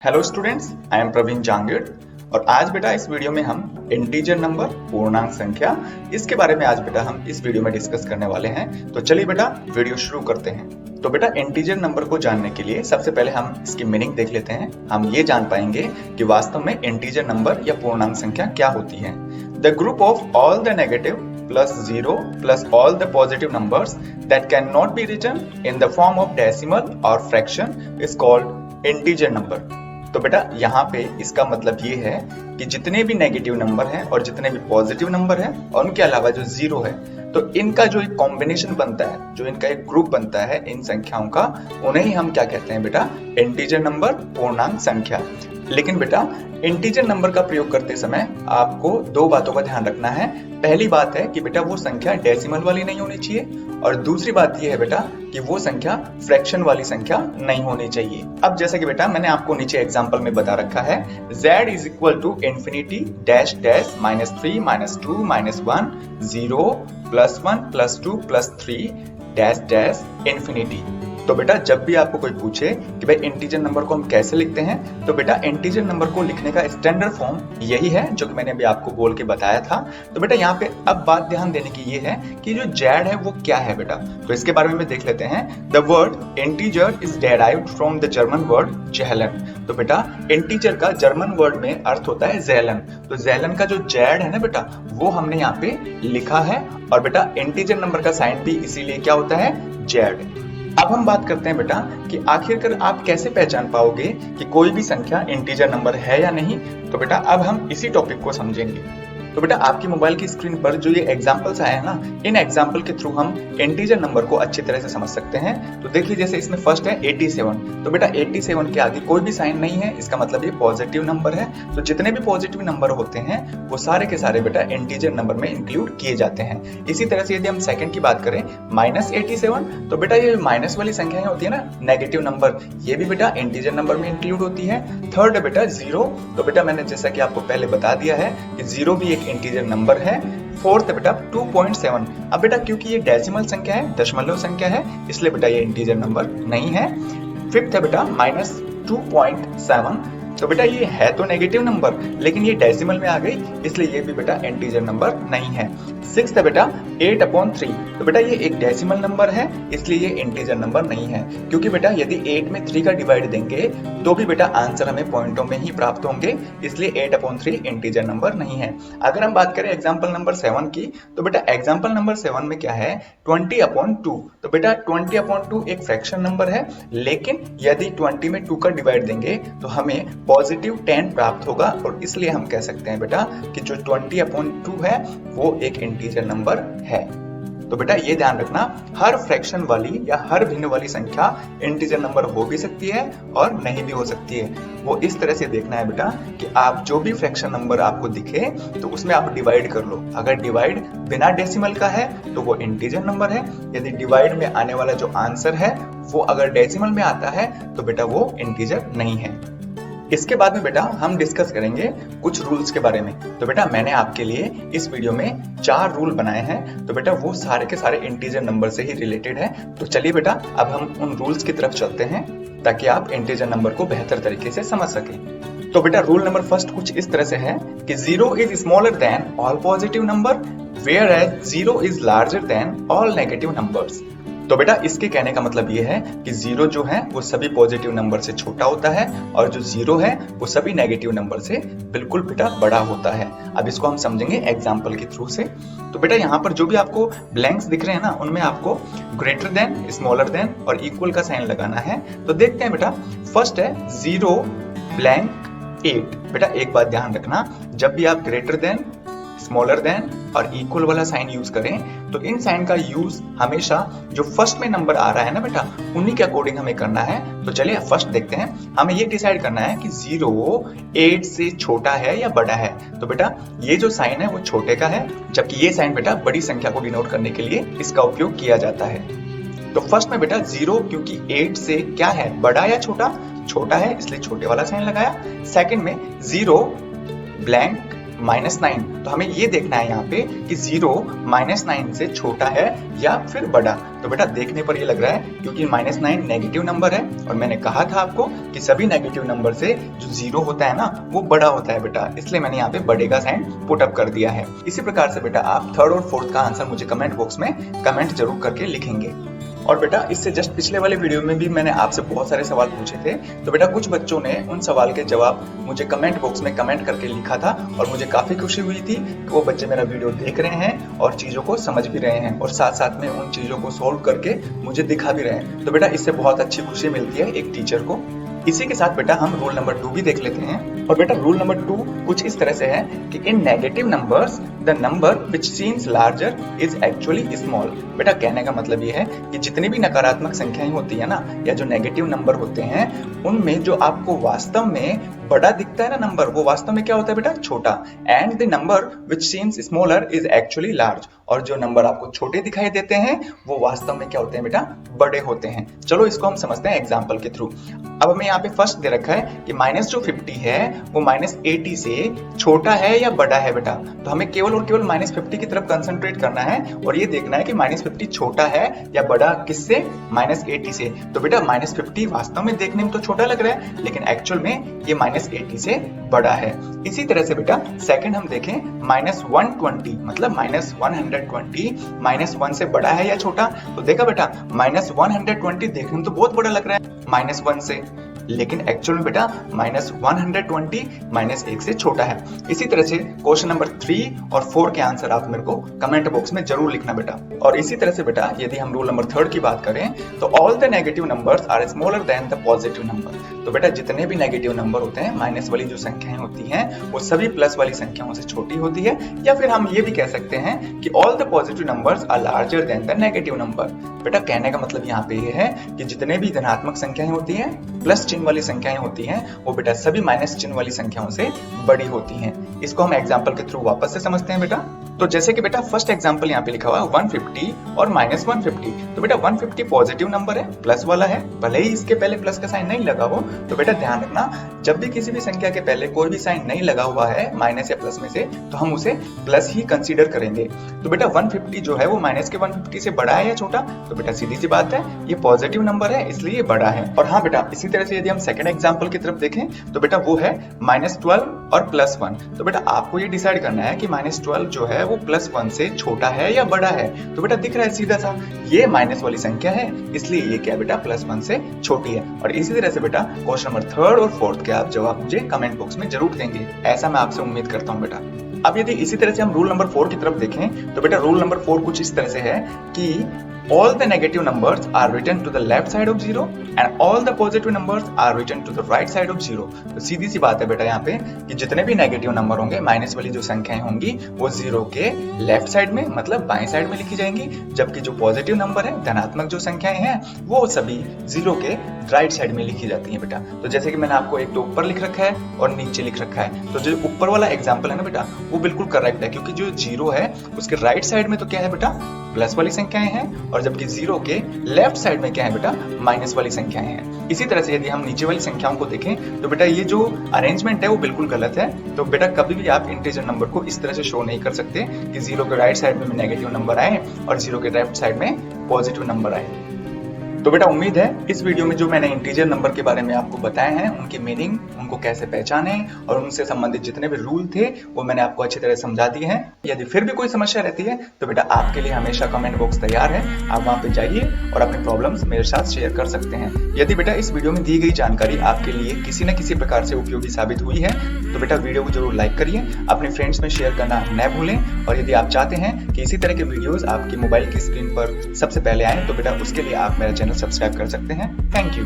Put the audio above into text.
Hello students, I am Praveen Jangid और आज बेटा इस वीडियो में हम इंटीजर नंबर पूर्णांक संख्या इसके बारे में आज बेटा हम इस वीडियो में डिस्कस करने वाले हैं। तो चलिए बेटा वीडियो शुरू करते हैं। तो बेटा इंटीजर नंबर को जानने के लिए सबसे पहले हम इसकी मीनिंग देख लेते हैं। हम ये जान पाएंगे कि वास्तव में इंटीजर नंबर या पूर्णांक संख्या क्या होती है। The group of all the negative plus 0 plus all the positive numbers that cannot be written in the form of decimal or fraction is called integer number। तो बेटा यहाँ पे इसका मतलब ये है कि जितने भी नेगेटिव नंबर हैं और जितने भी पॉजिटिव नंबर हैं और उनके अलावा जो जीरो है, तो इनका जो एक कॉम्बिनेशन बनता है, जो इनका एक ग्रुप बनता है इन संख्याओं का, उन्हें ही हम क्या कहते हैं बेटा, इंटीजर नंबर, पूर्णांक संख्या। लेकिन बेटा इंटीजर नंबर का प्रयोग करते समय आपको दो बातों का ध्यान रखना है। पहली बात है कि बेटा वो संख्या डेसिमल वाली नहीं होनी चाहिए, और दूसरी बात ये है बेटा कि वो संख्या फ्रैक्शन वाली संख्या नहीं होनी चाहिए। अब जैसे कि बेटा मैंने आपको नीचे एग्जांपल में बता रखा है, z is equal to infinity dash dash -3 -2 -1 0 +1 +2 +3 dash dash infinity. तो बेटा जब भी आपको कोई पूछे कि भाई इंटीजर नंबर को हम कैसे लिखते हैं, तो बेटा इंटीजर नंबर को लिखने का स्टैंडर्ड फॉर्म यही है जो कि मैंने अभी आपको बोल के बताया था। तो बेटा यहाँ पे अब बात ध्यान देने की ये है कि जो जेड है वो क्या है बेटा, तो इसके बारे में देख लेते हैं। The word integer is derived from the German word zahlen. तो बेटा इंटीजर का जर्मन वर्ड में अर्थ होता है ज़ेहलन। तो ज़ेहलन का जो जेड है ना बेटा, वो हमने यहाँ पे लिखा है, और बेटा इंटीजर नंबर का साइन भी इसीलिए क्या होता है, जेड। अब हम बात करते हैं बेटा कि आखिरकार आप कैसे पहचान पाओगे कि कोई भी संख्या इंटीजर नंबर है या नहीं। तो बेटा अब हम इसी टॉपिक को समझेंगे। तो बेटा आपकी मोबाइल की स्क्रीन पर जो ये एग्जांपल्स आए हैं ना, इन एग्जांपल के थ्रू हम इंटीजर नंबर को अच्छी तरह से समझ सकते हैं। तो देख लीजिए, जैसे इसमें फर्स्ट है 87। तो बेटा 87 के आगे कोई भी साइन नहीं है, इसका मतलब ये पॉजिटिव नंबर है। तो जितने भी पॉजिटिव नंबर होते हैं वो सारे के सारे बेटा इंटीजर नंबर में इंक्लूड किए जाते हैं। इसी तरह से यदि हम सेकंड की बात करें -87, तो बेटा ये माइनस वाली संख्याएं होती है ना, नेगेटिव नंबर, ये भी बेटा इंटीजर नंबर में इंक्लूड होती है। थर्ड है बेटा 0। तो बेटा मैंने जैसा कि आपको पहले बता दिया है कि 0 भी एक इंटीजर नंबर है। फोर्थ है बेटा 2.7। अब बेटा क्योंकि ये डेसिमल संख्या है, दशमलव संख्या है, इसलिए बेटा ये इंटीजर नंबर नहीं है। फिफ्थ है बेटा -2.7। तो बेटा ये है तो नेगेटिव नंबर, लेकिन ये डेसिमल में आ गई, इसलिए ये भी बेटा इंटीजर नंबर नहीं है। सिक्स्थ है बेटा 8/3। तो बेटा ये एक डेसिमल नंबर है, इसलिए ये इंटीजर नंबर नहीं है, क्योंकि बेटा यदि 8 में 3 का डिवाइड देंगे तो भी बेटा आंसर हमें पॉइंटों में ही प्राप्त होंगे, इसलिए 8/3 इंटीजर नंबर नहीं है। अगर हम बात करें एग्जाम्पल नंबर 7 की, तो बेटा एग्जाम्पल नंबर 7 में क्या है, 20/2। तो बेटा 20/2 एक फ्रैक्शन नंबर है, लेकिन यदि 20 में 2 का डिवाइड देंगे तो हमें पॉजिटिव 10 प्राप्त होगा, और इसलिए हम कह सकते हैं बेटा कि जो 20/2 है वो एक इंटीजर नंबर है। तो बेटा ये ध्यान रखना, हर फ्रैक्शन वाली या हर भिन्न वाली संख्या इंटीजर नंबर हो भी सकती है और नहीं भी हो सकती है। वो इस तरह से देखना है बेटा कि आप जो भी फ्रैक्शन नंबर आपको दिखे तो उसमें आप डिवाइड कर लो। अगर डिवाइड बिना डेसिमल का है तो वो इंटीजर नंबर है, यदि डिवाइड में आने वाला जो आंसर है वो अगर डेसिमल में आता है तो बेटा वो इंटीजर नहीं है। इसके बाद में बेटा हम डिस्कस करेंगे कुछ रूल्स के बारे में। तो बेटा मैंने आपके लिए इस वीडियो में 4 रूल बनाए हैं, तो बेटा वो सारे के सारे इंटीजर नंबर से ही रिलेटेड है। तो चलिए बेटा अब हम उन रूल्स की तरफ चलते हैं ताकि आप इंटीजर नंबर को बेहतर तरीके से समझ सकें। तो बेटा रूल नंबर फर्स्ट कुछ इस तरह से है कि 0 is smaller than all positive number, whereas 0 is larger than all negative numbers. तो बेटा इसके कहने का मतलब ये है कि 0 जो है वो सभी पॉजिटिव नंबर से छोटा होता है, और जो 0 है वो सभी नेगेटिव नंबर से बिल्कुल बेटा बड़ा होता है। अब इसको हम समझेंगे एग्जांपल के थ्रू से। तो बेटा यहाँ पर जो भी आपको ब्लैंक्स दिख रहे हैं ना, उनमें आपको ग्रेटर देन, स्मॉलर देन और इक्वल का साइन लगाना है। तो देखते हैं बेटा, फर्स्ट है 0/8। बेटा एक बात ध्यान रखना, जब भी आप ग्रेटर देन, स्मॉलर देन और इक्वल वाला साइन यूज करें तो इन साइन का यूज हमेशा जो फर्स्ट में नंबर आ रहा है ना बेटा, उन्हीं के अकॉर्डिंग हमें करना है। तो चलिए फर्स्ट देखते हैं। हमें ये डिसाइड करना है कि 0 8 से छोटा है या बड़ा है। तो बेटा ये जो साइन है वो छोटे का है, जबकि ये साइन बेटा बड़ी संख्या को डिनोट करने के लिए इसका उपयोग किया जाता है। तो फर्स्ट में बेटा 0 क्योंकि 8 से क्या है, बड़ा या छोटा, छोटा है, इसलिए छोटे वाला साइन लगाया। सेकंड में 0 ब्लैंक -9, तो हमें ये देखना है यहाँ पे कि 0 -9 से छोटा है या फिर बड़ा। तो बेटा देखने पर ये लग रहा है क्योंकि -9 नेगेटिव नंबर है और मैंने कहा था आपको कि सभी नेगेटिव नंबर से जो 0 होता है ना वो बड़ा होता है बेटा, इसलिए मैंने यहाँ पे बड़े का साइन पुट अप कर दिया है। इसी प्रकार से बेटा आप थर्ड और फोर्थ का आंसर मुझे कमेंट बॉक्स में कमेंट जरूर करके लिखेंगे। और बेटा इससे जस्ट पिछले वाले वीडियो में भी मैंने आपसे बहुत सारे सवाल पूछे थे, तो बेटा कुछ बच्चों ने उन सवाल के जवाब मुझे कमेंट बॉक्स में कमेंट करके लिखा था और मुझे काफी खुशी हुई थी कि वो बच्चे मेरा वीडियो देख रहे हैं और चीजों को समझ भी रहे हैं और साथ साथ में उन चीजों को सोल्व करके मुझे दिखा भी रहे हैं। तो बेटा इससे बहुत अच्छी खुशी मिलती है एक टीचर को। इसी के साथ बेटा हम रूल नंबर 2 भी देख लेते हैं। और बेटा रूल नंबर 2 कुछ इस तरह से है कि in negative numbers the number which seems larger is actually small. बेटा कहने का मतलब ये है कि जितनी भी नकारात्मक संख्याएं होती है ना या जो नेगेटिव नंबर होते हैं उनमें जो आपको वास्तव में बड़ा दिखता है ना नंबर, वो वास्तव में क्या होता है बेटा छोटा। And the number which seems smaller is actually large, और जो नंबर आपको छोटे दिखाई देते हैं वो वास्तव में क्या होते हैं बेटा बड़े होते हैं। चलो इसको हम समझते हैं एग्जाम्पल के थ्रू। अब हमें यहाँ पे फर्स्ट दे रखा है कि माइनस जो 50 है वो -80 से छोटा है या बड़ा है बेटा, तो हमें केवल और केवल -50 की तरफ कंसंट्रेट करना है और ये देखना है कि -50 छोटा है या बड़ा किससे, -80 से। तो बेटा -50 वास्तव में देखने में तो छोटा लग रहा है लेकिन एक्चुअल में ये -80 से बड़ा है। इसी तरह से बेटा सेकंड हम देखें -120 मतलब -120 -1 से बड़ा है या छोटा, तो देखा बेटा -120 देखने में तो बहुत बड़ा लग रहा है -1 से, लेकिन एक्चुअल में बेटा -120 -1 से छोटा है। इसी तरह से क्वेश्चन नंबर 3 और 4 के आंसर आप मेरे को कमेंट बॉक्स में जरूर लिखना बेटा। और इसी तरह से बेटा यदि हम रूल नंबर 3 की बात करें तो all the negative numbers are smaller than the positive number. तो बेटा जितने भी नेगेटिव नंबर होते हैं माइनस वाली जो संख्याएं होती हैं वो सभी प्लस वाली संख्याओं से छोटी होती है, या फिर हम ये भी कह सकते हैं कि all the positive numbers are larger than the negative number. बेटा कहने का मतलब यहाँ पे ये है कि जितने भी धनात्मक संख्याएं होती हैं प्लस चिन्ह वाली संख्याएं होती हैं वो बेटा सभी माइनस चिन्ह वाली संख्याओं से बड़ी होती हैं। इसको हम एग्जांपल के थ्रू वापस से समझते हैं बेटा। तो जैसे कि बेटा फर्स्ट एग्जांपल यहाँ पे लिखा हुआ है 150 और -150, तो बेटा 150 पॉजिटिव नंबर है, प्लस वाला है, भले ही इसके पहले प्लस का साइन नहीं लगा हो। तो बेटा ध्यान रखना जब भी किसी भी संख्या के पहले कोई भी साइन नहीं लगा हुआ है माइनस या प्लस में से तो हम उसे प्लस ही कंसीडर करेंगे। तो बेटा 150 जो है वो माइनस के 150 से बड़ा है या छोटा, तो बेटा सीधी सी बात है ये पॉजिटिव नंबर है इसलिए बड़ा है। और हाँ बेटा इसी तरह से यदि हम सेकंड एग्जांपल की तरफ देखें तो बेटा वो है -12 और +1। तो बेटा आपको ये डिसाइड करना है कि -12 जो है वो +1 से छोटा है या बड़ा है। तो बेटा दिख रहा है सीधा सा ये माइनस वाली संख्या है इसलिए ये क्या बेटा +1 से छोटी है। और इसी तरह से बेटा क्वेश्चन नंबर 3 और 4 के आप जवाब मुझे कमेंट बॉक्स में जरूर देंगे, ऐसा मैं आपसे उम्मीद करता हूँ बेटा। अब यदि इसी तरह से हम रूल नंबर 4 की तरफ देखें तो बेटा रूल नंबर 4 कुछ इस तरह से है कि all the negative numbers are written to the left side of 0 and all the positive numbers are written to the right side of 0। तो सीधी सी बात है बेटा यहाँ पे कि जितने भी नेगेटिव नंबर होंगे माइनस वाली जो संख्याएं होंगी वो 0 के लेफ्ट साइड में मतलब बाएं साइड में लिखी जाएंगी, जबकि जो पॉजिटिव नंबर है धनात्मक जो संख्याएं हैं वो सभी 0 के राइट साइड में लिखी जाती है बेटा। तो जैसे कि मैंने आपको एक तो ऊपर लिख रखा है और नीचे लिख रखा है, तो जो ऊपर वाला एग्जाम्पल है ना बेटा वो बिल्कुल करेक्ट है क्योंकि जो 0 है उसके राइट साइड में तो क्या है बेटा प्लस वाली संख्याएं हैं और जबकि 0 के लेफ्ट साइड में क्या है बेटा माइनस वाली संख्याएं हैं। इसी तरह से यदि हम नीचे वाली संख्याओं को देखें तो बेटा ये जो अरेंजमेंट है वो बिल्कुल गलत है। तो बेटा कभी भी आप इंटीजर नंबर को इस तरह से शो नहीं कर सकते कि 0 के राइट साइड में नेगेटिव नंबर आए और 0 के लेफ्ट साइड में पॉजिटिव नंबर आए। तो बेटा उम्मीद है इस वीडियो में जो मैंने इंटीजर नंबर के बारे में आपको बताए हैं उनकी मीनिंग, उनको कैसे पहचाने और उनसे संबंधित जितने भी रूल थे वो मैंने आपको अच्छी तरह समझा दिए हैं। यदि फिर भी कोई समस्या रहती है तो बेटा आपके लिए हमेशा कमेंट बॉक्स तैयार है, आप वहां पे जाइए और अपने प्रॉब्लम्स मेरे साथ शेयर कर सकते हैं। यदि बेटा इस वीडियो में दी गई जानकारी आपके लिए किसी न किसी प्रकार से उपयोगी साबित हुई है तो बेटा वीडियो को जरूर लाइक करिए, अपने फ्रेंड्स में शेयर करना न भूलें। और यदि आप चाहते हैं कि इसी तरह के वीडियोस आपकी मोबाइल की स्क्रीन पर सबसे पहले आए तो बेटा उसके लिए आप मेरा चैनल सब्सक्राइब कर सकते हैं। Thank you.